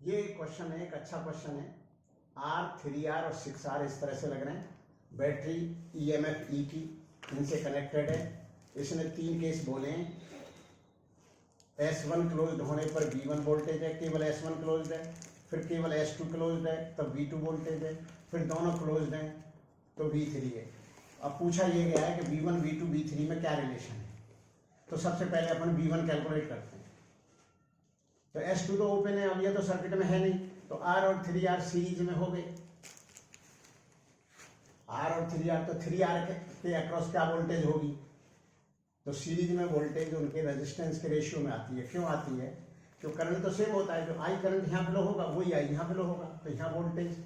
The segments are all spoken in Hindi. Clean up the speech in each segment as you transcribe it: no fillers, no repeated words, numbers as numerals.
ये क्वेश्चन है, एक अच्छा क्वेश्चन है। R3R और 6R इस तरह से लग रहे हैं। बैटरी EMF E की इनसे कनेक्टेड है। इसने 3 केस बोले हैं। S1 क्लोज्ड होने पर V1 वोल्टेज है, केवल S1 क्लोज्ड है। फिर केवल S2 क्लोज्ड है तब V2 वोल्टेज है। फिर दोनों क्लोज्ड हैं तो V3 है। अब पूछा ये गया है कि V1 V2 V3 में क्या रिलेशन है। तो सबसे पहले अपन V1 कैलकुलेट करते हैं। तो S2 तो ओपन है, अब ये तो सर्किट में है नहीं, तो R और 3R सीरीज में हो गए। R और 3R, तो 3R के अक्रॉस क्या वोल्टेज होगी, तो सीरीज में वोल्टेज उनके रेजिस्टेंस के रेशियो में आती है। क्यों आती है, तो करंट तो सेम होता है। जो I करंट यहाँ फ्लो होगा वही I यहाँ फ्लो होगा, तो यहाँ वोल्टेज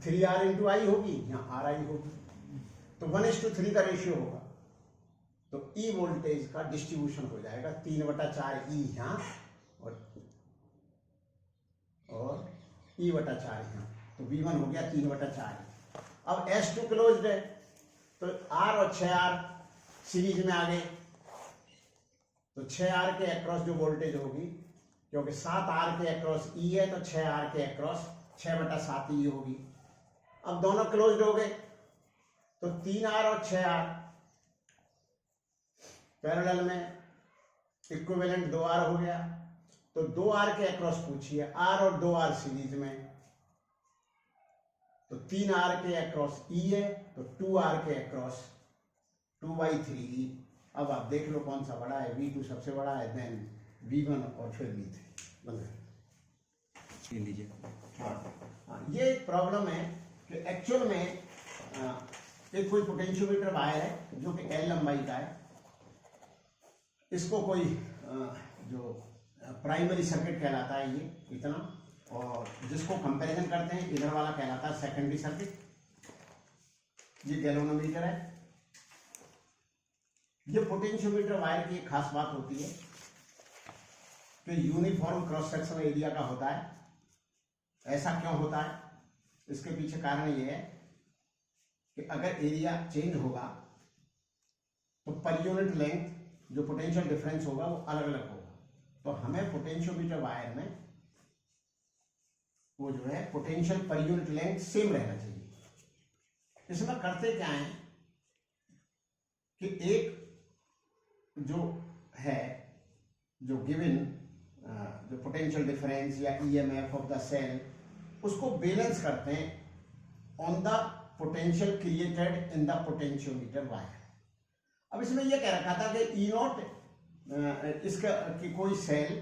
3R इंटू I होगी, यहाँ RI होगी। तो 1:3 का रेशियो होगा, तो E वोल्टेज का डिस्ट्रीब्यूशन हो जाएगा 3/4 E यहाँ और E/4 यहाँ, तो V1 हो गया 3/4। अब S2 क्लोज्ड है, तो R और 6R सीरीज में आ गए, तो 6R के अक्रॉस जो वोल्टेज होगी, क्योंकि 7R के अक्रॉस E है, तो 6R के अक्रॉस 6/7 E होगी। अब दोनों क्लोज्ड हो गए, तो 3R और 6R पैरेलल में इक्विवेलेंट 2R हो गया। तो 2R के अक्रॉस पूछिए, R और 2R सीरीज में, तो 3R के अक्रॉस E है, तो 2R के अक्रॉस 2/3E। अब आप देख लो कौन सा बड़ा है, V2 सबसे बड़ा है, देन V1 और फिर V3। बंद लीजिए। हाँ, ये एक प्रॉब्लम है कि एक्चुअल में एक कोई पोटेंशियोमीटर वायर है जो कि L लंबाई का है। इसको कोई जो प्राइमरी सर्किट कहलाता है ये इतना, और जिसको कंपैरिजन करते हैं इधर वाला कहलाता है सेकेंडरी सर्किट। ये गैल्वेनोमीटर है। ये पोटेंशियोमीटर वायर की एक खास बात होती है कि यूनिफॉर्म क्रॉस सेक्शन एरिया का होता है। ऐसा क्यों होता है, इसके पीछे कारण ये है कि अगर एरिया चेंज होगा तो पर यूनिट लेंथ जो पोटेंशियल डिफरेंस होगा वो अलग अलग होगा। तो हमें पोटेंशियोमीटर वायर में वो जो है potential per unit length same रहना चाहिए। इसमें करते क्या है कि एक जो है जो गिवन जो पोटेंशियल डिफरेंस या EMF ऑफ द सेल, उसको बैलेंस करते हैं on the potential created in the potentiometer wire. अब इसमें यह कह रखा था कि E0 इसका कि कोई सेल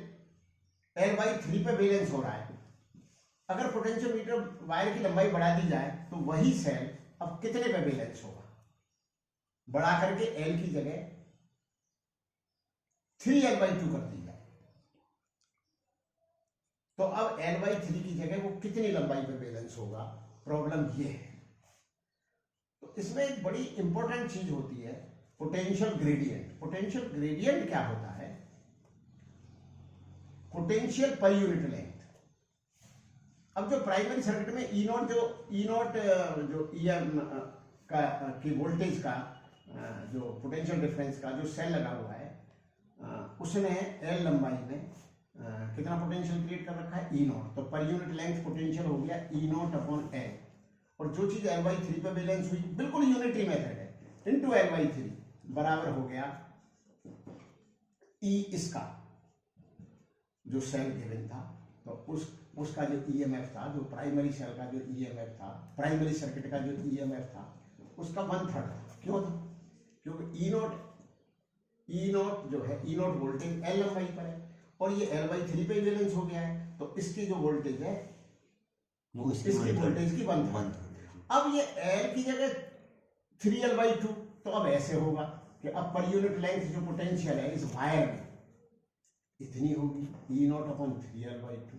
L/3 पे बैलेंस हो रहा है। अगर पोटेंशियोमीटर वायर की लंबाई बढ़ा दी जाए तो वही सेल अब कितने पे बैलेंस होगा, बढ़ा करके L की जगह 3L/2 कर दी जाए, तो अब L/3 की जगह वो कितनी लंबाई पे बैलेंस होगा। प्रॉब्लम ये है। तो इसमें एक बड़ी इंपॉर्टेंट चीज होती है पोटेंशियल ग्रेडियंट। पोटेंशियल ग्रेडियंट क्या होता है, पोटेंशियल पर यूनिट लेंथ। अब जो प्राइमरी सर्किट में E0 जो EM का की वोल्टेज का जो पोटेंशियल डिफरेंस का जो सेल लगा हुआ है, उसने L लंबाई में कितना पोटेंशियल क्रिएट कर रखा है, E0। तो पर यूनिट लेंथ पोटेंशियल हो गया E0/L, और जो चीज L/3 पे बैलेंस हुई बिल्कुल यूनिटरी मेथड है, इनटू L/3 बराबर हो गया E इसका जो सेल गिवन था, तो उसका जो EMF था, जो प्राइमरी सेल का जो EMF था, प्राइमरी सर्किट का जो EMF था, उसका 1/3 था। क्यों था, क्योंकि E0 जो है, E0 वोल्टेज L लंबाई पर है और ये L/3 पे बैलेंस हो गया है, तो इसकी जो वोल्टेज है वो इसकी वोल्टेज की 1/3। अब ये L की जगह 3L/2, तो अब ऐसे होगा कि अब पर यूनिट लेंथ जो पोटेंशियल है इस वायर में इतनी होगी, E0/3L/2।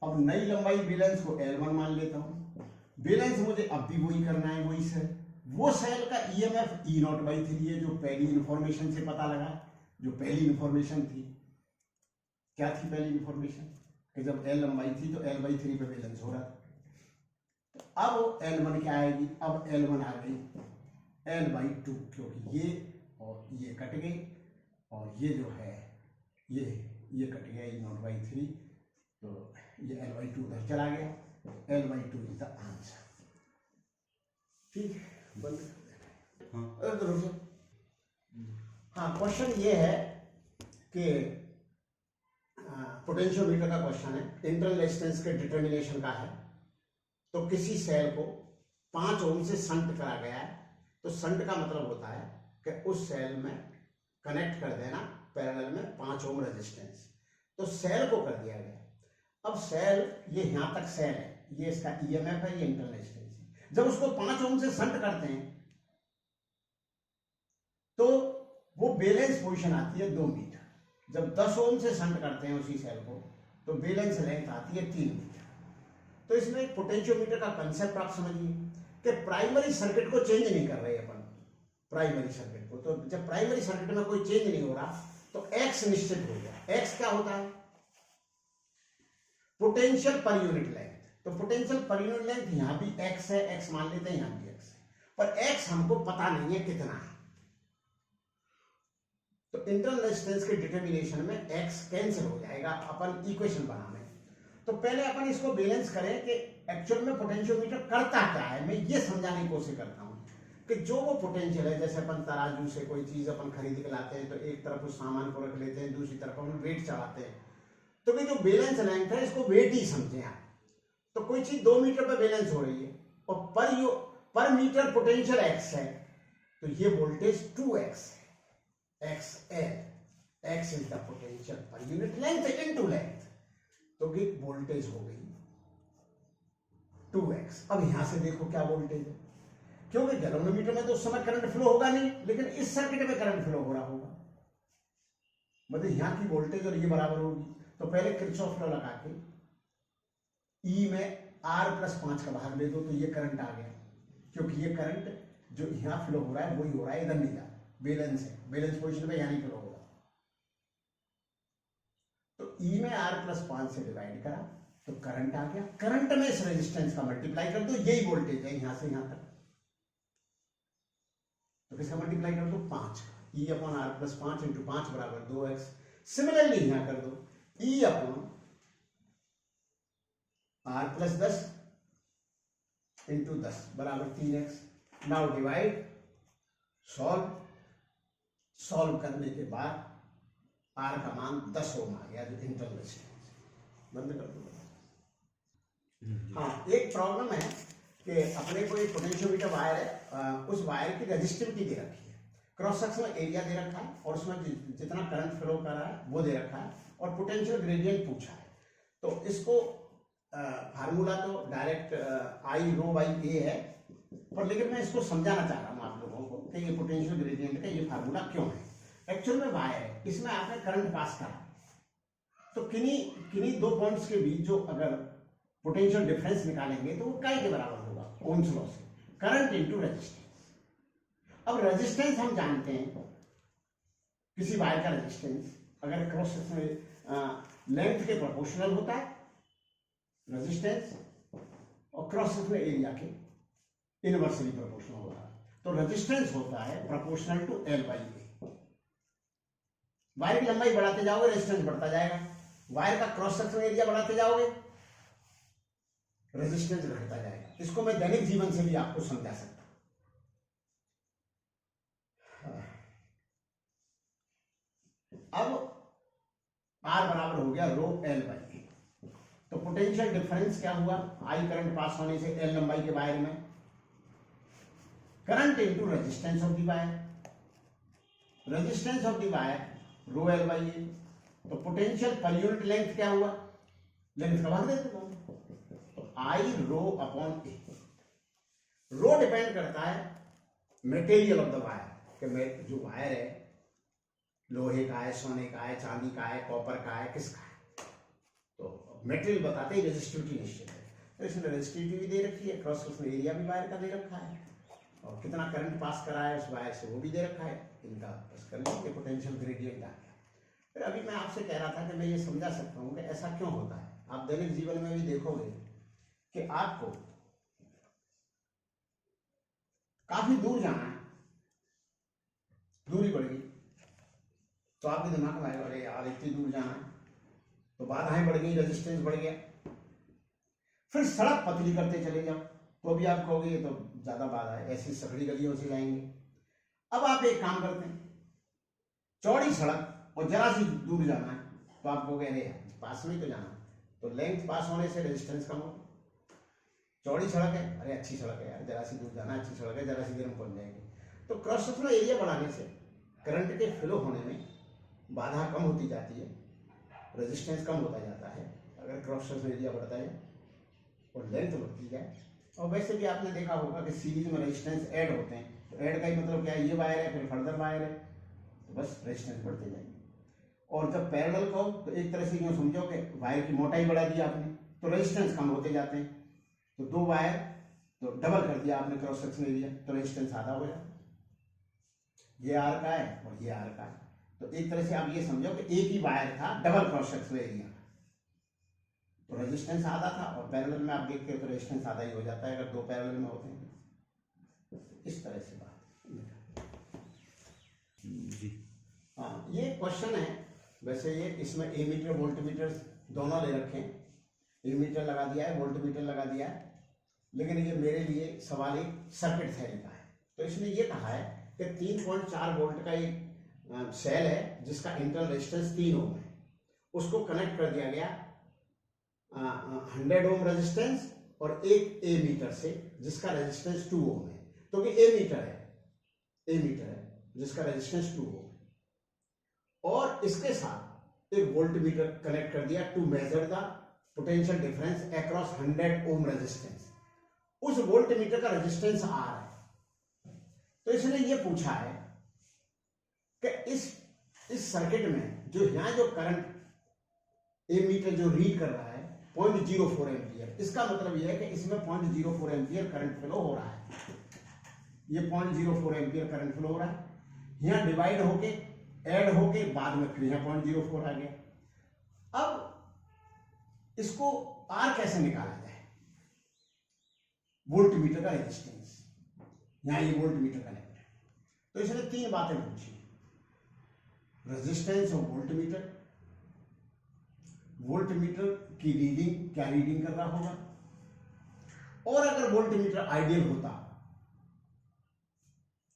अब नई लंबाई बैलेंस को L1 मान लेता हूं। बैलेंस मुझे अब भी वही करना है, वही सेल, वो सेल का EMF E0/3 है, जो पहली इंफॉर्मेशन से पता लगा। जो पहली इंफॉर्मेशन थी, क्या थी पहली इंफॉर्मेशन, कि जब L लंबाई थी तो L/3 पे बैलेंस हो रहा था। अब L1 क्या आएगी, अब L1 आ गई L/2, क्योंकि ये और ये कट गई और ये जो है ये ये कट गया E0/3, तो ये L/2 उधर चला गया, L/2 इज द आंसर। ठीक, बंद कर देना। हाँ, क्वेश्चन ये है कि पोटेंशियोमीटर का क्वेश्चन है, इंटरनल रेजिस्टेंस के डिटर्मिनेशन का है। तो किसी सेल को 5 ओम से शंट करा गया है, तो शंट का मतलब होता है कि उस सेल में कनेक्ट कर देना पैरेलल में 5 ओम रेजिस्टेंस। तो सेल को कर दिया गया। अब सेल, ये यहां तक सेल है, ये इसका ईएमएफ है, ये इंटरनल रेजिस्टेंस है। जब उसको 5 ओम से शंट करते हैं तो वो बैलेंस पोजीशन आती है 2 मीटर। जब 10 ओम से शंट करते हैं उसी सेल को तो बैलेंस लेंथ आती है 3 मीटर। तो इसमें एक पोटेंशियोमीटर का कंसेप्ट आप समझिए कि प्राइमरी सर्किट को चेंज नहीं कर रहे अपन, प्राइमरी सर्किट को। तो जब प्राइमरी सर्किट में कोई चेंज नहीं हो रहा तो एक्स निश्चित हो गया। एक्स क्या होता है? Potential per unit length. तो पोटेंशियल पर यूनिट लेंथ यहां भी एक्स है, एक्स मान लेते हैं, यहां भी एक्स है, पर एक्स हमको पता नहीं है कितना है। तो इंटरनल रेजिस्टेंस के डिटर्मिनेशन में एक्स कैंसिल हो जाएगा अपन इक्वेशन बनाने। तो पहले अपन इसको बैलेंस करें कि एक्चुअल में पोटेंशियोमीटर करता क्या है। मैं ये समझाने की कोशिश करता हूं कि जो वो पोटेंशियल है, जैसे अपन तराजू से कोई चीज अपन खरीद के लाते हैं तो एक तरफ उस सामान को रख लेते हैं, दूसरी तरफ अपन वेट चढ़ाते हैं। तो ये जो बैलेंस लेंथ है इसको वेट ही समझे आप। तो कोई चीज 2 मीटर पर बैलेंस हो रही है और पर मीटर पोटेंशियल एक्स है, तो ये वोल्टेज 2x है। x is the potential per unit length into length, तो ये वोल्टेज हो गई 2x। अब यहां से देखो क्या वोल्टेज है, क्योंकि गैल्वेनोमीटर में तो उस समय करंट फ्लो होगा नहीं, लेकिन इस सर्किट में करंट फ्लो हो रहा होगा, मतलब यहां की वोल्टेज और ये बराबर होगी। तो पहले किरचॉफ लॉ लगा के E में R+5 का भाग ले दो तो ये करंट आ गया, क्योंकि ये करंट जो यहां फ्लो हो रहा है वही हो रहा है, इधर नहीं जा, बैलेंस है, बैलेंस पोजीशन पे यानी फ्लो होगा। तो E में R+5 से डिवाइड करा तो करंट आ गया। करंट में इस रेजिस्टेंस का मल्टीप्लाई कर दो, यही वोल्टेज है यहां से यहां तक, तो किसका मल्टीप्लाई कर दो? 5 का। E/R+5 × 5 बराबर 2x। सिमिलरली यहां कर दो E/R+10 × 10 बराबर 3x। नाउ डिवाइड, सॉल्व करने के बाद R का मान 10 ओम आ गया, जो इंटरनल रेजिस्टेंस। बंद कर दो। हाँ, एक प्रॉब्लम है कि अपने को एक पोटेंशियोमीटर वायर है, उस वायर की रेजिस्टिविटी दे रखी है, क्रॉस सेक्शनल एरिया दे रखा है, और उसमें जितना करंट फ्लो कर रहा है वो दे रखा है, और पोटेंशियल ग्रेडियंट पूछा है। तो इसको फार्मूला तो डायरेक्ट I/ρ/A है, पर लेकिन मैं इसको समझाना चाह रहा हूँ आप लोगों को कि ये पोटेंशियल ग्रेडियंट का ये फार्मूला क्यों है। एक्चुअल में वायर है, इसमें आपने करंट पास करा, तो किन्हीं 2 पॉइंट्स के बीच जो अगर पोटेंशियल डिफरेंस निकालेंगे तो वो काय के बराबर होगा? ओम्स लॉ से, करंट इनटू रेजिस्टेंस। अब रेजिस्टेंस हम जानते हैं, किसी वायर का रेजिस्टेंस अगर क्रॉस सेक्शनल लेंथ के प्रोपोर्शनल होता है रेजिस्टेंस, और क्रॉस सेक्शनल एरिया के इनवर्सली प्रोपोर्शनल होता है। तो रेजिस्टेंस होता है प्रोपोर्शनल टू L/A। वायर की लंबाई बढ़ाते जाओगे रेजिस्टेंस बढ़ता जाएगा, वायर का क्रॉस सेक्शनल एरिया बढ़ाते जाओगे रेजिस्टेंस घटता जाएगा। इसको मैं दैनिक जीवन से भी आपको समझा सकता हूं। अब R बराबर हो गया ρL/A। तो पोटेंशियल डिफरेंस क्या हुआ? I करंट पास होने से L लंबाई के वायर में, current into resistance of the wire, resistance of the wire ρL/A। तो पोटेंशियल पर यूनिट लेंथ क्या हुआ? लेंथ का भाग देते हो, तो I/ρ/A। रो डिपेंड करता है मटेरियल ऑफ द वायर, कि जो वायर है लोहे का है, सोने का है, चांदी का है, कॉपर का है, किसका है। तो मटेरियल बताते ही रेजिस्टिविटी निश्चित है, तो इसमें रेजिस्टिविटी भी दे रखी है, क्रॉस सेक्शनल एरिया भी वायर का दे रखा है, और कितना करंट पास करा है उस वायर से वो भी दे रखा है। इनका बस कर लीजिए, पोटेंशियल ग्रेडियंट आ गया। फिर अभी मैं आपसे कह रहा था कि मैं ये समझा सकता हूँ कि ऐसा क्यों होता है। आप दैनिक जीवन में भी देखोगे कि आपको काफी दूर जाना है, दूरी बढ़ गई, तो आपके दिमाग में आएगा अरे यार इतनी दूर जाना है, तो बाधाएं बढ़ गई, रेजिस्टेंस बढ़ गया। फिर सड़क पतली करते चले जाओ तो भी आप कहोगे ये तो ज्यादा बाधा है, ऐसी सकड़ी गलियों से जाएंगे। अब आप एक काम करते हैं, चौड़ी सड़क और जरा सी दूर जाना है तो आप कहोगे अरे पास में तो जाना है, तो लेंथ पास होने से रेजिस्टेंस कम होगा। चौड़ी सड़क है, अरे अच्छी सड़क है यार, जरा सी दूर जाना, अच्छी सड़क है, जरा सी देर में पहुंच जाएगी। तो क्रॉस सेक्शनल एरिया बढ़ाने से करंट के फ्लो होने में बाधा कम होती जाती है, रेजिस्टेंस कम होता जाता है अगर क्रॉस सेक्शनल एरिया बढ़ता है और लेंथ बढ़ती जाए। और वैसे भी आपने देखा होगा कि सीरीज में रेजिस्टेंस ऐड होते हैं, तो ऐड का ही मतलब क्या है, ये वायर है फिर फर्दर वायर है, तो बस रेजिस्टेंस बढ़ते जाएंगे। और जब पैरेलल को तो एक तरह से यूँ समझो कि वायर की मोटाई बढ़ा दी आपने तो रेजिस्टेंस कम होते जाते हैं। तो दो वायर तो डबल कर दिया आपने क्रॉस सेक्शन एरिया, तो रेजिस्टेंस आधा हो जाता है। ये आर का है और ये आर का है, तो एक तरह से आप ये समझो कि एक ही वायर था डबल क्रॉस सेक्शन एरिया, तो रेजिस्टेंस आधा था। और पैरेलल में आप देखते हो तो रेजिस्टेंस आधा ही हो जाता है अगर दो पैरेलल में होते हैं। इस तरह से बात जी। हाँ, ये क्वेश्चन है वैसे, ये इसमें एमीटर वोल्टमीटर दोनों ले रखे हैं, एमीटर लगा दिया है, वोल्टमीटर लगा दिया है, लेकिन ये मेरे लिए सवाल एक सर्किट थ्योरी का है। तो इसने ये कहा है कि 3.4 वोल्ट का एक सेल है जिसका इंटरनल रेजिस्टेंस 3 ओम है, उसको कनेक्ट कर दिया गया 100 ओम रेजिस्टेंस और एक ए मीटर से जिसका रेजिस्टेंस 2 ओम है। तो कि ए मीटर है जिसका रेजिस्टेंस 2 ओम है, और इसके साथ एक वोल्ट मीटर कनेक्ट कर दिया to measure the potential difference across 100 ohm resistance. उस वोल्ट मीटर का रेजिस्टेंस आर है। तो इसने ये पूछा है कि इस सर्किट में जो यहां जो करंट ए मीटर जो रीड कर रहा है 0.04 एम्पियर, इसका मतलब यह है कि इसमें 0.04 एम्पियर करंट फ्लो हो रहा है। ये 0.04 एम्पियर करंट फ्लो हो रहा है, यहां डिवाइड होके ऐड होके बाद में फिर यहां 0.04 आ गया। अब इसको आर कैसे निकाला जाए, वोल्ट मीटर का रेजिस्टेंस, यहां ये वोल्ट मीटर कनेक्ट है। तो इसने 3 बातें पूछी, रेजिस्टेंस और वोल्ट मीटर की रीडिंग, क्या रीडिंग कर रहा होगा, और अगर वोल्ट मीटर आइडियल होता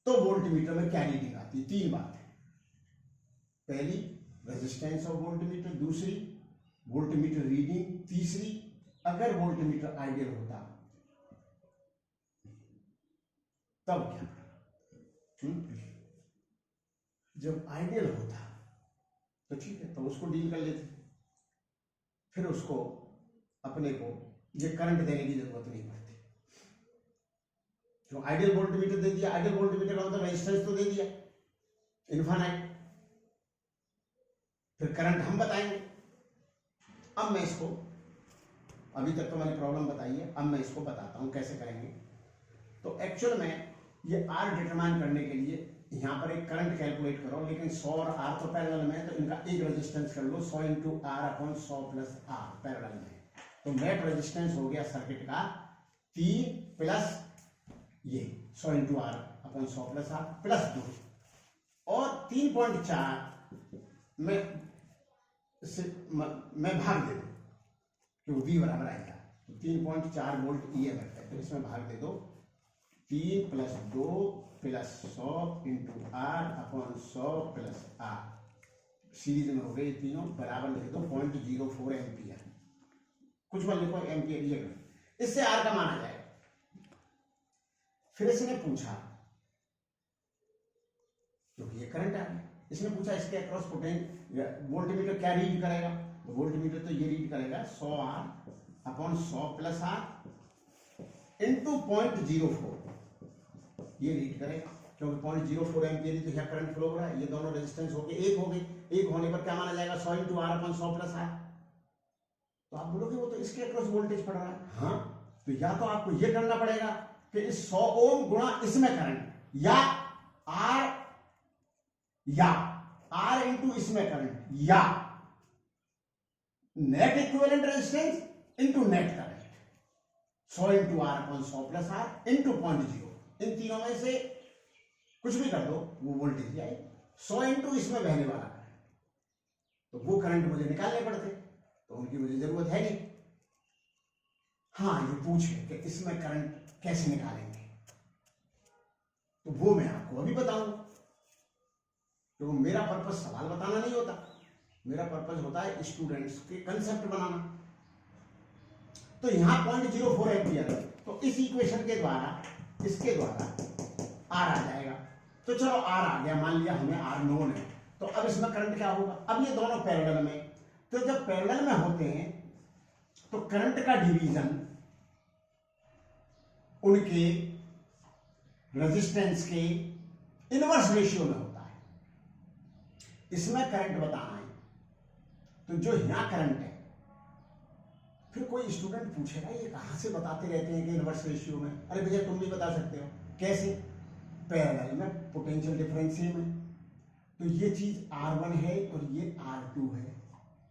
तो वोल्ट मीटर में क्या रीडिंग आती। 3 बातें, पहली रेजिस्टेंस ऑफ वोल्ट मीटर, दूसरी वोल्ट मीटर रीडिंग, तीसरी अगर वोल्ट मीटर आइडियल होता तब क्या। जब आइडियल होता तो ठीक है, तो उसको डील कर लेते, फिर उसको अपने को ये करंट देने की जरूरत नहीं पड़ती। जो आइडियल वोल्ट मीटर दे दिया, आइडियल वोल्ट मीटर का मतलब रेजिस्टेंस तो दे दिया इनफाइनाइट, फिर करंट हम बताएंगे। अब मैं इसको, अभी तक तो मैंने प्रॉब्लम बताई है, अब मैं इसको बताता हूं कैसे करेंगे। तो एक्चुअल में ये आर डिटरमाइन करने के लिए यहां पर एक करंट कैलकुलेट करो, लेकिन 100 और आर तो पैरेलल में है, तो इनका एक रेजिस्टेंस कर लो 100 into R upon 100 plus R parallel में। तो नेट रेजिस्टेंस हो गया सर्किट का 3 प्लस ये 100 into R upon 100 plus R plus 2, और 3.4 में भाग दे दो क्योंकि V बराबर आएगा, तो 3.4 वोल्ट EMF है, तो इसमें भाग दे दो 3 plus 2 plus 100 into R upon 100 plus R, series में हो गए तीनों, बराबर लिख दो 0.04 एम्पियर, कुछ मत लिखो एम्पियर, ये करो, इससे आर का मान आ जाएगा। फिर इसने पूछा, क्योंकि ये करंट आ गया, इसने पूछा इसके अक्रॉस पोटेंशियल वोल्ट मीटर क्या रीड करेगा, तो वोल्ट मीटर तो ये रीड करेगा 100 R upon 100 plus R into 0.04, ये रीड करेगा, क्योंकि 0.04 एम्पियर ही तो यहाँ करंट फ्लो हो रहा है, ये दोनों रेजिस्टेंस हो गए एक हो गए, एक होने पर क्या माना जाएगा 100 into R upon 100 plus R. तो आप बोलोगे वो तो इसके अक्रॉस वोल्टेज पड़ रहा है, हाँ, तो या तो आपको ये करना पड़ेगा कि इस 100 ओम गुणा इसमें करंट, या आर इंटू इसमें करंट, या net equivalent resistance into net current, 100 into R upon 100 plus R into 0.0, इन तीनों में से कुछ भी कर दो वो वोल्टेज आए। 100 इंटू इसमें बहने वाला करंट, तो वो करंट मुझे निकालने पड़ते, तो उनकी मुझे जरूरत है नहीं। हाँ, ये पूछे कि इसमें करंट कैसे निकालेंगे, तो वो मैं आपको अभी बताऊंगा। क्योंकि मेरा पर्पज सवाल बताना नहीं होता, मेरा पर्पज होता है स्टूडेंट्स के कंसेप्ट बनाना। तो यहां 0.04 एम्पियर है, तो इस इक्वेशन के द्वारा, इसके द्वारा आर आ जाएगा। तो चलो आर आ गया, मान लिया हमें आर नोन है। तो अब इसमें करंट क्या होगा, अब ये दोनों पैरेलल में, तो जब पैरेलल में होते हैं तो करंट का डिवीजन उनके रेजिस्टेंस के इनवर्स रेशियो में होता है। इसमें करंट बताना है, तो जो यहां करंट है, फिर कोई स्टूडेंट पूछेगा ये कहां से बताते रहते हैं कि इनवर्स रेशियो में। अरे भैया तुम भी बता सकते हो, कैसे, पैरेलल में पोटेंशियल डिफरेंस सेम है। तो ये चीज R1 है और ये R2 है,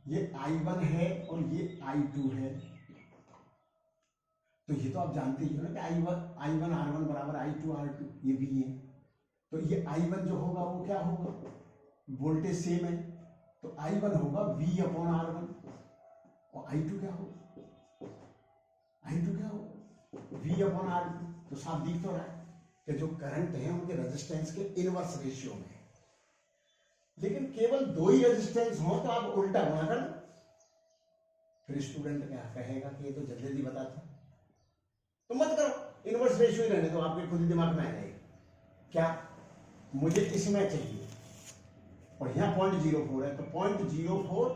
ये I1 है और ये I2 है। तो ये तो आप जानते ही हो ना कि I1 R1 बराबर I2 R2, ये भी है। तो ये I1 जो होगा वो क्या होगा, वोल्टेज सेम है, तो I1 होगा V/R1, और I2 क्या होगा, I2 क्या होगा V/R2। तो साफ दिख तो रहा है कि जो करंट है उनके रेजिस्टेंस के इनवर्स रेशियो में है। लेकिन केवल दो ही रेजिस्टेंस हो तो आप उल्टा गुणा कर दो, फिर स्टूडेंट क्या कहेगा कि ये तो जल्दी जल्दी बताते, तो मत करो, इनवर्स रेशियो ही रहने दो, आपके खुद ही दिमाग में आ जाएगा। क्या, मुझे इसमें चाहिए, और यहां 0.04 है, तो 0.04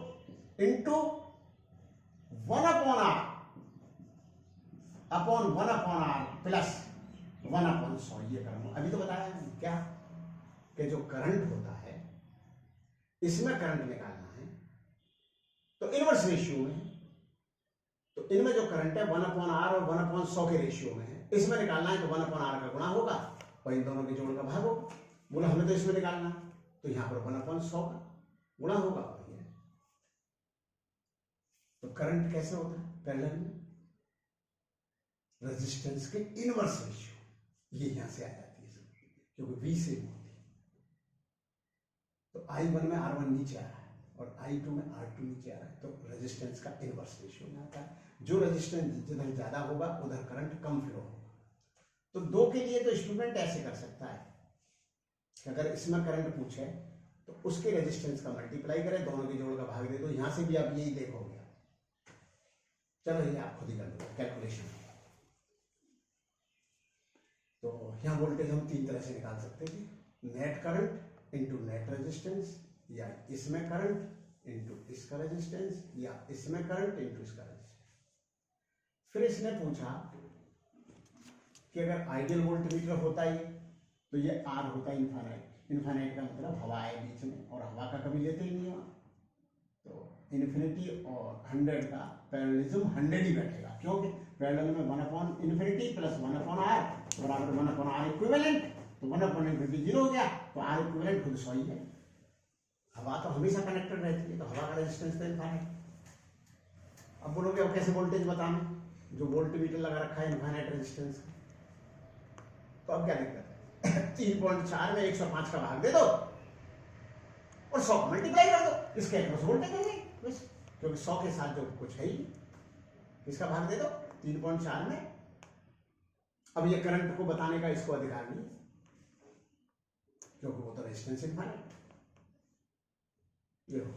into 1/R upon 1/R plus 1/100, ये करूंगा। अभी तो बताया क्या कि जो करंट होता है, इसमें करंट निकालना है तो इनवर्स रेशियो में है, तो इनमें जो करंट है 1/R और 1/100 के रेशियो में है। इसमें निकालना है तो 1/R का गुणा होगा और इन दोनों के जोड़ का भाग होगा। बोला हमें तो इसमें निकालना है, तो यहां पर 1/100 का गुणा होगा। तो करंट कैसे होता है पैरेलल में, रेजिस्टेंस के इनवर्स रेशियो, ये यहां से आ जाती है क्योंकि V से होती है। तो I1 में R1 नीचे आ रहा है और I2 में R2 नीचे आ रहा है, तो रेजिस्टेंस का इनवर्स रेशियो में आता है। जो रेजिस्टेंस जिधर ज्यादा होगा उधर करंट कम फ्लो होगा। तो दो के लिए तो स्टूडेंट ऐसे कर सकता है कि अगर इसमें करंट पूछे तो उसके रेजिस्टेंस का मल्टीप्लाई करें, दोनों के जोड़ का भाग दे दो। यहां से भी आप यही देखोगे। चलो ये आप खुद ही कर दो कैलकुलेशन। तो यहां वोल्टेज हम तीन तरह से निकाल सकते हैं, net current into net resistance, या इसमें करंट इंटू इसका रेजिस्टेंस, या इसमें करंट इंटू इसका रेजिस्टेंस। फिर इसने पूछा कि अगर आइडियल वोल्टमीटर होता है तो ये R होता है इनफाइनाइट। इनफाइनाइट का मतलब हवा है बीच में, और हवा का कभी लेते ही नहीं हो, तो इन्फिनिटी और 100 का पैरेललिज्म 100 ही बैठेगा, क्योंकि पैरेलल में 1/∞ प्लस 1/R बराबर 1/R इक्विवेलेंट, तो 1/∞ 0 हो गया, तो R इक्विवेलेंट खुद 100 ही है। हवा तो हमेशा कनेक्टेड रहती है, तो हवा का रेजिस्टेंस तो इनफाइनाइट। अब बोलोगे अब कैसे वोल्टेज बताना, जो वोल्टमीटर लगा रखा है इनफाइनाइट रेजिस्टेंस, तो अब क्या दिक्कत है 3.4 में 105 का भाग दे दो और 100 मल्टीप्लाई कर दो, इसके अक्रॉस वोल्टेज मिल गई बस, क्योंकि 100 के साथ जो कुछ है ही, इसका भाग दे दो 3.4 में। अब ये करंट को बताने का इसको अधिकार नहीं, क्योंकि वो तो रेजिस्टेंस इनफाइनाइट। ये हो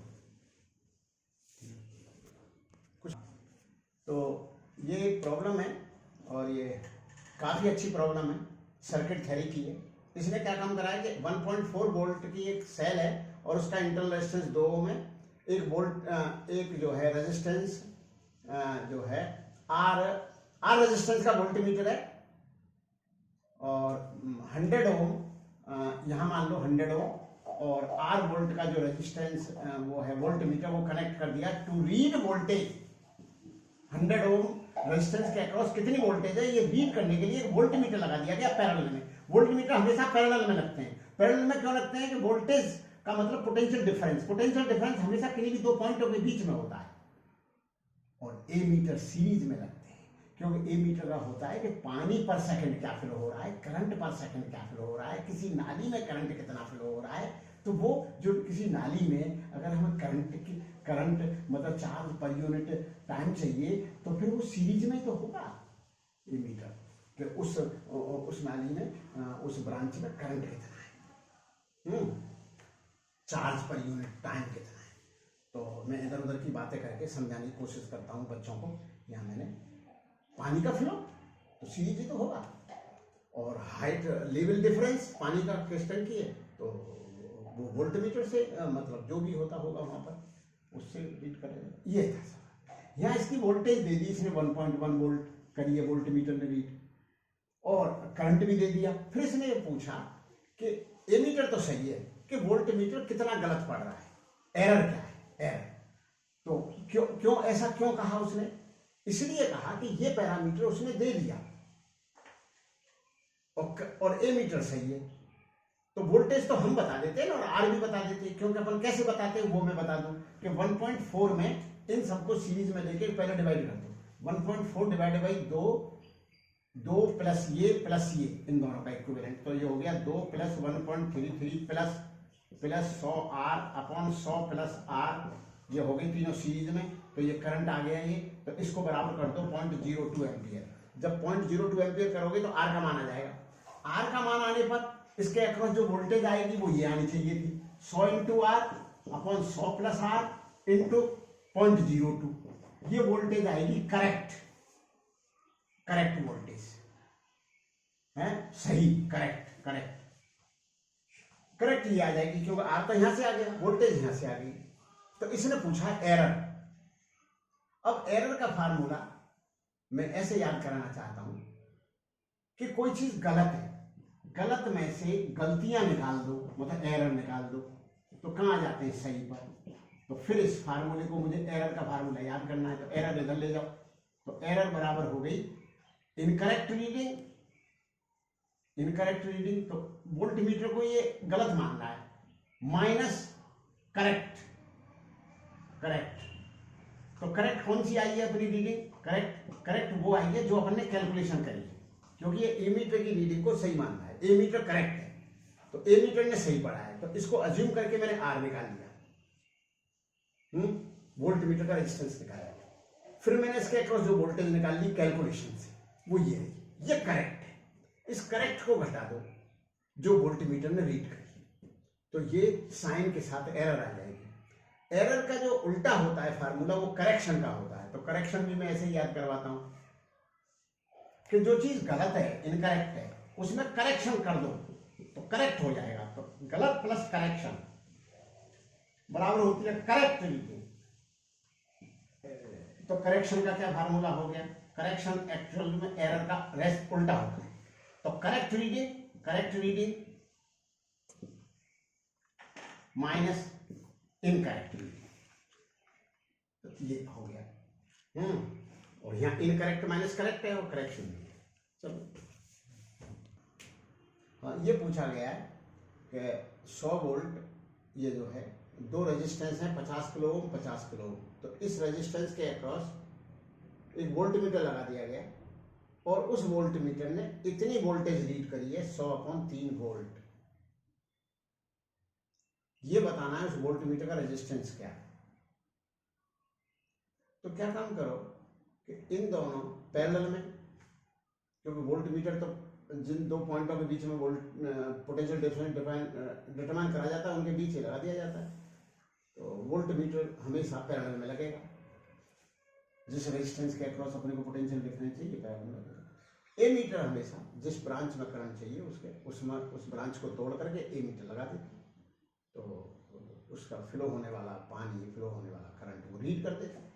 कुछ, तो ये एक प्रॉब्लम है और ये काफी अच्छी प्रॉब्लम है, सर्किट थ्योरी की है। इसने क्या काम करा है कि 1.4 वोल्ट की एक सेल है और उसका इंटरनल रेजिस्टेंस 2 ओम है, एक वोल्ट एक जो है रेजिस्टेंस जो है आर रेजिस्टेंस का वोल्टमीटर है, और 100 ओम यहां मान लो 100 ओम, और R वोल्ट का जो रेजिस्टेंस वो है वोल्टमीटर, वो कनेक्ट कर दिया to read voltage. 100 ohm resistance के अक्रॉस कितनी वोल्टेज है ये रीड करने के लिए एक वोल्टमीटर लगा दिया गया पैरेलल में। वोल्टमीटर हमेशा पैरेलल में लगते हैं। पैरेलल में क्यों लगते हैं कि वोल्टेज का मतलब पोटेंशियल डिफरेंस हमेशा किन्हीं भी दो पॉइंटों के बीच में होता है। और ए मीटर सीरीज में लगते हैं, क्योंकि ए मीटर का होता है कि पानी पर सेकंड क्या फ्लो हो रहा है, करंट पर सेकंड क्या फ्लो हो रहा है, किसी नाली में करंट कितना फ्लो हो रहा है। तो वो जो किसी नाली में अगर हम करंट की करंट मतलब चार्ज पर यूनिट टाइम चाहिए, तो फिर वो सीरीज में तो होगा ये मीटर कि उस नाली में उस ब्रांच में करंट कितना है, चार्ज पर यूनिट टाइम कितना है। तो मैं इधर उधर की बातें करके समझाने की कोशिश करता हूँ बच्चों को। यहाँ मैंने पानी का फ्लो तो सीरीज ही तो होगा, और हाइट लेवल डिफरेंस पानी का क्रिस्टल की है तो वो वोल्टमीटर से मतलब जो भी होता होगा वहां पर उससे रीड करेगा। ये था सवाल। यहाँ इसकी वोल्टेज दे दी इसने 1.1 वोल्ट करी है वोल्टमीटर ने रीड, और करंट भी दे दिया। फिर इसने ये पूछा कि एमीटर तो सही है कि वोल्टमीटर कितना गलत पड़ रहा है, एरर क्या है, एरर। तो क्यों ऐसा क्यों कहा उसने? इसलिए कहा कि ये पैरामीटर उसने दे दिया और एमीटर सही है, तो वोल्टेज तो हम बता देते हैं ना, और आर भी बता देते हैं। क्योंकि अपन कैसे बताते हैं वो मैं बता दूं कि 1.4 में इन सबको सीरीज में लेके पहले डिवाइड कर दो। 1.4 डिवाइड बाई 2 प्लस ये इन दोनों का इक्विवेलेंट, तो ये हो गया 2 plus 1.33 plus 100 R upon 100 plus R, ये हो गई तीनों सीरीज में। तो ये करंट आ गया ये, तो इसको बराबर कर दो 0.02 एम्पियर। जब 0.02 एम्पियर करोगे तो आर का मान आ जाएगा। आर का मान आने पर इसके अक्रॉस जो वोल्टेज आएगी वो ये आनी चाहिए थी, 100 into R upon 100 plus R into 0.02। ये वोल्टेज आएगी करेक्ट वोल्टेज है, सही करेक्ट ये आ जाएगी, क्योंकि आर तो यहां से आ गया, वोल्टेज यहां से आ गई। तो इसने पूछा एरर। अब एरर का फार्मूला मैं ऐसे याद कराना चाहता हूं कि कोई चीज गलत है, गलत में से गलतियां निकाल दो, मतलब एरर निकाल दो, तो कहां जाते हैं सही पर। तो फिर इस फार्मूले को मुझे एरर का फार्मूला याद करना है, तो एरर इधर ले जाओ। तो एरर बराबर हो गई इनकरेक्ट रीडिंग, तो वोल्टमीटर को ये गलत मान रहा है, माइनस करेक्ट। तो करेक्ट कौन सी आई है अपनी रीडिंग? करेक्ट वो आई है जो अपन ने कैलकुलेशन करी है, क्योंकि ये एमीटर की रीडिंग को सही मान रहा है, एमीटर करेक्ट है, तो एमीटर ने सही पढ़ा है। तो इसको अज्यूम करके मैंने आर निकाल लिया, वोल्टमीटर का रेजिस्टेंस निकाला। फिर मैंने इसके अक्रॉस जो वोल्टेज निकाल ली कैलकुलेशन से, वो ये करेक्ट है। इस करेक्ट को घटा दो जो वोल्टमीटर ने रीड करी, तो ये साइन के साथ एरर आ जाएगी। एरर का जो उल्टा होता है फार्मूला वो करेक्शन का होता है। तो करेक्शन भी मैं ऐसे ही याद करवाता हूं कि जो चीज गलत है, इनकरेक्ट है, उसमें करेक्शन कर दो तो करेक्ट हो जाएगा। तो गलत प्लस करेक्शन बराबर होती है करेक्ट रीडिंग। तो करेक्शन का क्या फार्मूला हो गया? करेक्शन एक्चुअल में एरर का रेस्ट उल्टा होता है। तो correct reading minus incorrect reading, तो ये हो गया। और यहाँ इनकरेक्ट माइनस करेक्ट है और करेक्शन भी है। चलो, हाँ, ये पूछा गया है कि 100 वोल्ट ये जो है दो रेजिस्टेंस है 50 किलो ओम 50 किलो ओम। तो इस रेजिस्टेंस के अक्रॉस एक वोल्ट मीटर लगा दिया गया और उस वोल्ट मीटर ने इतनी वोल्टेज रीड करी है 100/3 वोल्ट। ये बताना है उस वोल्ट मीटर का रेजिस्टेंस क्या है। तो क्या काम करो कि इन दोनों पैरेलल में, क्योंकि वोल्ट मीटर तो जिन दो पॉइंटों के बीच में पोटेंशियल डिफरेंस डिटरमाइन करा जाता है उनके बीच ही लगा दिया जाता है। तो वोल्ट मीटर हमेशा पैरेलल में लगेगा, जिस रेजिस्टेंस के अक्रॉस अपने को पोटेंशियल डिफरेंस चाहिए पैरेलल में लगेगा। ए मीटर हमेशा जिस ब्रांच में करंट चाहिए उस ब्रांच को तोड़ करके ए मीटर लगा देते, तो उसका फ्लो होने वाला पानी, फ्लो होने वाला करंट वो रीड कर देता है।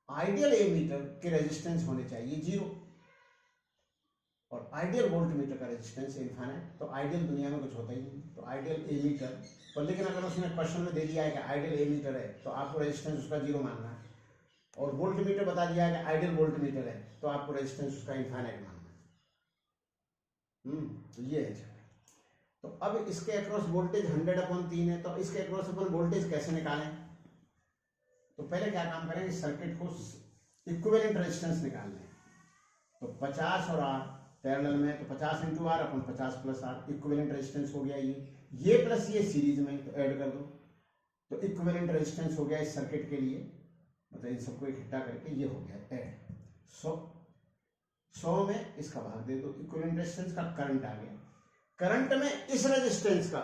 आइडियल ए मीटर के रेजिस्टेंस होने चाहिए 0 और आइडियल वोल्ट मीटर का रेजिस्टेंस इनफाइनाइट। तो आइडियल दुनिया में कुछ होता ही नहीं। तो आइडियल ए मीटर पर, लेकिन अगर उसने क्वेश्चन में दे दिया है कि आइडियल ए मीटर है तो आपको रेजिस्टेंस उसका 0 मानना है, और वोल्ट मीटर बता दिया है कि आइडियल वोल्ट मीटर है तो आपको रेजिस्टेंस उसका इनफाइनाइट मानना है। तो ये है। तो अब इसके अक्रॉस वोल्टेज 100/3 है, तो इसके अक्रॉस अपन वोल्टेज कैसे निकालें? तो पहले क्या काम करें, इस सर्किट को इक्विवेलेंट रेजिस्टेंस निकालना है। तो 50 और R पैरेलल में, तो 50 into R upon 50 plus R equivalent resistance हो गया। ये प्लस ये सीरीज में, तो ऐड कर दो तो इक्विवेलेंट रेजिस्टेंस हो गया इस सर्किट के लिए, मतलब इन सबको इकट्ठा करके ये हो गया ऐड 100 में इसका भाग दे दो, इक्विवेलेंट रेजिस्टेंस का करंट आ गया, करंट में इस रेजिस्टेंस का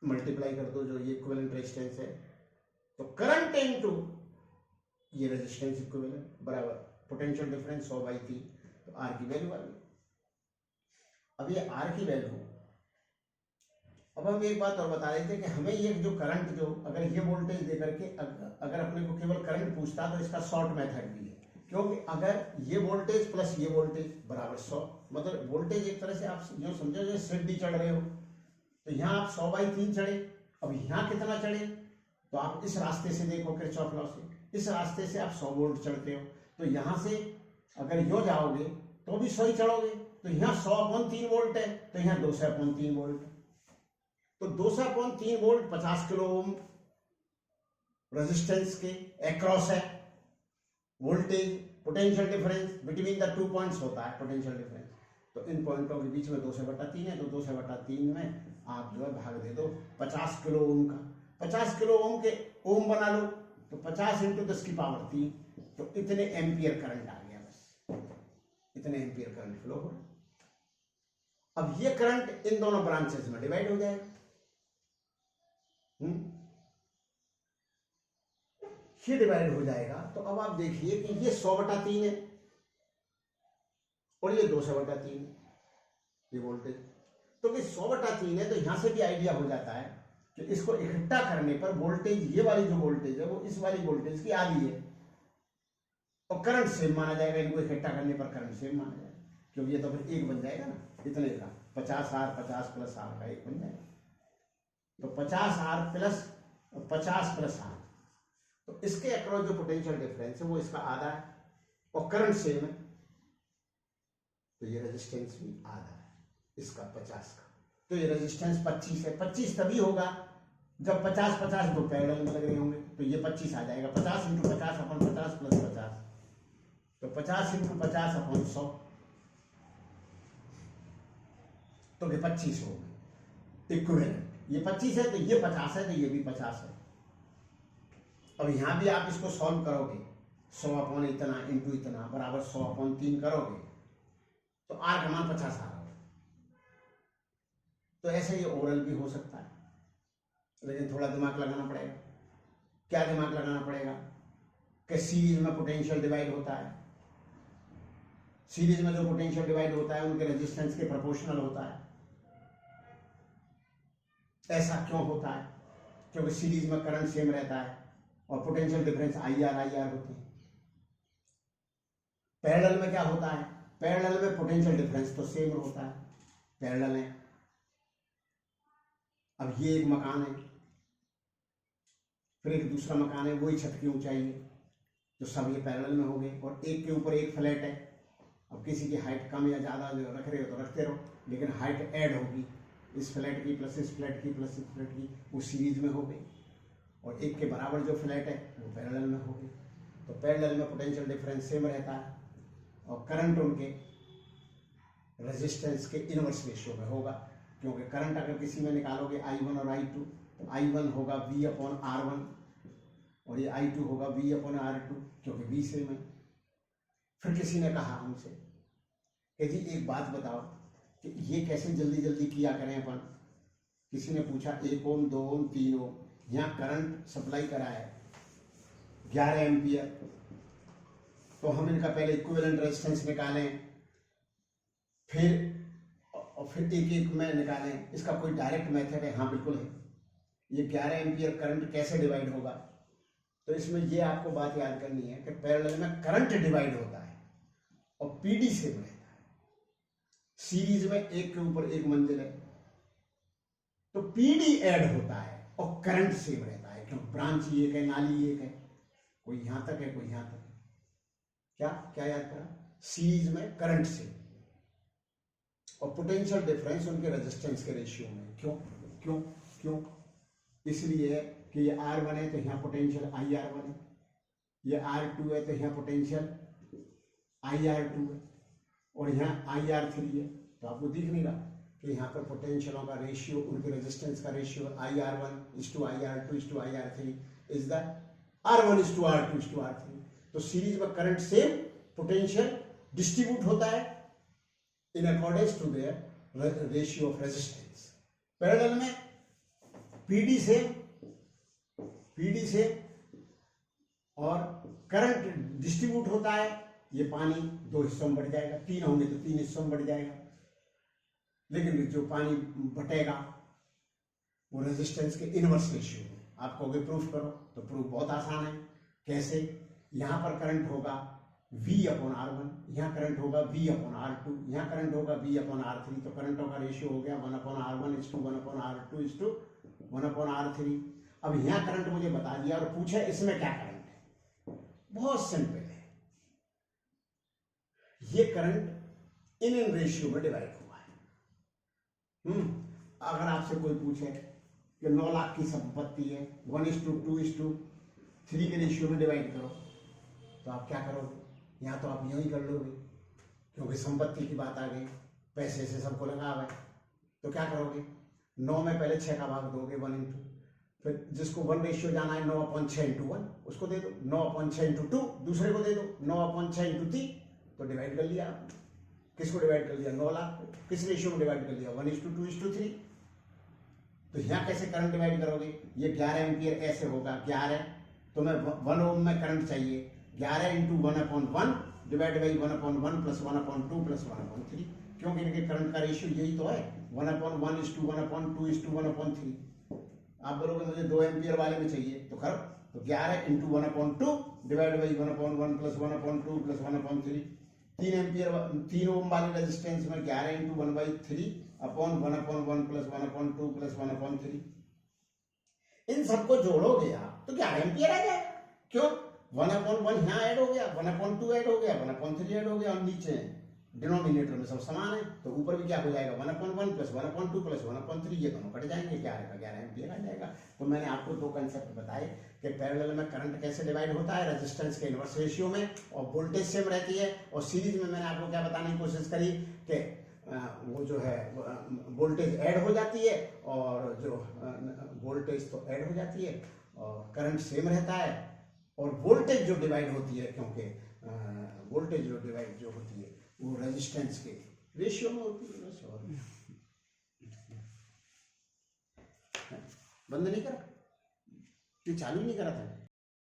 मल्टीप्लाई कर दो जो ये इक्विवेलेंट रेजिस्टेंस है, तो करंट इनटू ये रेजिस्टेंस इक्विवेलेंट बराबर पोटेंशियल डिफरेंस 100/3, तो आर की वैल्यू आ गई। अब ये आर की वैल्यू, अब हम एक बात और बता रहे थे कि हमें ये जो करंट जो अगर ये वोल्टेज दे करके अगर अपने को केवल करंट पूछता तो इसका शॉर्ट मेथड भी है, क्योंकि अगर ये वोल्टेज प्लस ये वोल्टेज बराबर 100, मतलब वोल्टेज एक तरह से आप जो समझो जो सीढ़ी चढ़ रहे हो, तो यहाँ आप 100/3 चढ़े, अब यहाँ कितना चढ़े, तो आप इस रास्ते से देखो किरचॉफ लॉ से, इस रास्ते से आप 100 वोल्ट चढ़ते हो, तो यहाँ से अगर यो जाओगे तो भी 100 ही चढ़ोगे, तो यहाँ 100/3 वोल्ट है, तो यहाँ 200/3 वोल्ट है, तो 200/3 वोल्ट 50 किलो ओम रेजिस्टेंस के अक्रॉस है, voltage potential difference between the 2 points होता है पोटेंशियल डिफरेंस, तो इन पॉइंटों के बीच में 200/3 है, तो 200/3 में आप जो है भाग दे दो 50 किलो ओम का, 50 किलो ओम के ओम बना लो, तो 50 × 10⁻3, तो इतने एम्पियर करंट आ गया, बस इतने एम्पियर करंट फ्लो हो रहा। अब ये करंट इन दोनों ब्रांचेस में डिवाइड हो जाएगा, ये डिवाइड हो जाएगा, तो अब आप देखिए कि ये 100/3 है और ये 200/3 है, ये वोल्टेज, तो कि 100/3 है, तो यहां से भी आइडिया हो जाता है कि इसको इकट्ठा करने पर वोल्टेज, ये वाली जो वोल्टेज है वो इस वाली वोल्टेज की आधी है, और करंट सेम माना जाएगा, इनको इकट्ठा करने पर करंट सेम माना जाएगा, क्योंकि ये तो फिर एक बन जाएगा ना, इतने का 50R 50 + R का एक बन जाएगा, तो 50R प्लस 50 + R, तो इसके अक्रॉस जो पोटेंशियल डिफरेंस है वो इसका आधा है, और करंट सेम है, तो ये रेजिस्टेंस भी आधा है इसका 50 का, तो ये रेजिस्टेंस 25 है। 25 तभी होगा जब 50-50 दो पैरेलल में लग रहे होंगे, तो ये 25 आ जाएगा, 50 × 50 / 50 + 50, तो 50 × 50 / 100, तो ये 25 हो गए इक्विवेलेंट, ये 25 है तो ये 50 है, तो ये भी 50 है। अब यहां भी आप इसको सॉल्व करोगे, 100 इतना इंटू इतना बराबर 100/3 करोगे, तो आर का मान 50 आ रहा है। तो ऐसे ये ओरल भी हो सकता है, लेकिन थोड़ा दिमाग लगाना पड़ेगा। क्या दिमाग लगाना पड़ेगा कि सीरीज में पोटेंशियल डिवाइड होता है, सीरीज में जो पोटेंशियल डिवाइड होता है उनके रेजिस्टेंस के प्रोपोर्शनल होता है। ऐसा क्यों होता है? क्योंकि सीरीज में करंट सेम रहता है और पोटेंशियल डिफरेंस IR होती है। पैरेलल में क्या होता है? पैरेलल में पोटेंशियल डिफरेंस तो सेम होता है, पैरेलल है। अब ये एक मकान है, फिर एक दूसरा मकान है, वही छत की ऊंचाई है, तो सब ये पैरेलल में हो गए, और एक के ऊपर एक फ्लैट है। अब किसी की हाइट कम या ज़्यादा रख रहे हो तो रखते रहो, लेकिन हाइट ऐड होगी, इस फ्लैट की प्लस इस फ्लैट की प्लस इस फ्लैट की, वो सीरीज में हो गई, और एक के बराबर जो फ्लैट है वो पैरेलल में हो गई। तो पैरेलल में पोटेंशियल डिफरेंस सेम रहता है, और करंट उनके रेजिस्टेंस के इनवर्स रेशियो में होगा, क्योंकि करंट अगर किसी में निकालोगे I1 और I2, तो I1 होगा V/R1 और ये I2 होगा V/R2, क्योंकि V सेम है। फिर किसी ने कहा हमसे कि जी एक बात बताओ कि ये कैसे जल्दी जल्दी किया करें अपन। किसी ने पूछा 1 ओम 2 ओम 3 ओम, यहाँ करंट सप्लाई करा है 11 एम्पियर, तो हम इनका पहले इक्विवेलेंट रेजिस्टेंस निकालें, फिर एक एक में निकालें। इसका कोई डायरेक्ट मेथड है? हाँ बिल्कुल है। ये 11 एम्पियर करंट कैसे डिवाइड होगा? तो इसमें ये आपको बात याद करनी है कि पैरेलल में करंट डिवाइड होता है और PD सेम रहता है। सीरीज में एक के ऊपर एक मंजिल है तो PD ऐड होता है और करंट सेम रहता है, क्योंकि ब्रांच ही एक है, नाली एक है, कोई यहां तक है कोई यहां तक है। क्या क्या याद करा? सीरीज में करंट सेम और पोटेंशियल डिफरेंस उनके रेजिस्टेंस के रेशियो में। क्यों क्यों क्यों? इसलिए कि ये R1 है तो यहाँ पोटेंशियल IR1 है, ये R2 है तो यहाँ पोटेंशियल IR2 है, और यहाँ IR3 है। तो आपको दिख नहीं रहा कि यहाँ पर पोटेंशियलों का रेशियो, उनके रेजिस्टेंस का ratio IR1:IR2:IR3 is the R1:R2:R3। तो सीरीज में करंट सेम, पोटेंशियल डिस्ट्रीब्यूट होता है in accordance to their ratio of resistance. Parallel में PD सेम और करंट डिस्ट्रीब्यूट होता है। ये पानी 2 हिस्सों में बढ़ जाएगा, 3 होंगे तो 3 हिस्सों में बढ़ जाएगा, लेकिन जो पानी बटेगा वो रेजिस्टेंस के इनवर्स रेशियो में। आप कहोगे प्रूफ करो, तो प्रूफ बहुत आसान है। कैसे? यहाँ पर करंट होगा V/R1, यहाँ करंट होगा V/R2, यहाँ करंट होगा V/R3। तो करंटों का रेशियो हो गया 1/R1:1/R2:1/R3। अब यहाँ करंट मुझे बता दिया और पूछा इसमें क्या करंट है। बहुत सिंपल है, ये करंट इन रेशियो में डिवाइड हुआ है। अगर आपसे कोई पूछे कि 9 लाख की संपत्ति है, 1:2:3 के रेशियो में डिवाइड करो, तो आप क्या करोगे? यहाँ तो आप यूं ही कर लोगे, क्योंकि संपत्ति की बात आ गई, पैसे से सबको लगा हुआ है। तो क्या करोगे? 9 में पहले 6 का भाग दोगे, 1 × फिर जिसको 1 रेशियो जाना है 9/6 × 1 उसको दे दो, 9/6 × 2 दूसरे को दे दो, 9/6 × 3। तो डिवाइड कर लिया आपने। किसको डिवाइड कर लिया? 9 लाख को। किस रेशियो में डिवाइड कर लिया? 1:2:3। तो यहाँ कैसे करंट डिवाइड करोगे? ये 11 एम्पियर ऐसे होगा, 11 तो मैं 1 ओम में करंट चाहिए, 11 × 1/1 डिवाइड बाई 1/1 + 1/2 + 1/3, क्योंकि इनके करंट का रेशियो यही तो है, 1/1:1/2:1/3। आप बोलोगे मुझे 2 एम्पियर वाले में चाहिए, तो करो, तो 11 × 1/2 डिवाइड बाई 1/1 + 1/2 + 1/3। 3 एम्पियर 3 ओम वाले रेजिस्टेंस में 11 × 1/3/1/1 + 1/2 + 1/3। इन सबको जोड़ोगे आप तो 11 एम्पियर आ जाएगा। क्यों? 1/1 यहाँ ऐड हो गया, 1/2 ऐड हो गया, 1/3 ऐड हो गया, और नीचे डिनोमिनेटर में सब समान है, तो ऊपर भी क्या हो जाएगा? 1/1 + 1/2 + 1/3, ये दोनों कट जाएंगे, 11 का 11 एम्पियर आ जाएगा। तो मैंने आपको 2 कंसेप्ट बताए कि पैरेलल में करंट कैसे डिवाइड होता है, रेजिस्टेंस के इनवर्स रेशियो में, और वोल्टेज सेम रहती है। और सीरीज में मैंने आपको क्या बताने की कोशिश करी कि वो जो है वोल्टेज ऐड हो जाती है, और जो वोल्टेज तो ऐड हो जाती है और करंट सेम रहता है, और वोल्टेज जो डिवाइड होती है, क्योंकि वोल्टेज जो डिवाइड जो होती है वो रेजिस्टेंस के रेशियो में होती है। बस और बंद नहीं करा, ये चालू नहीं करा था।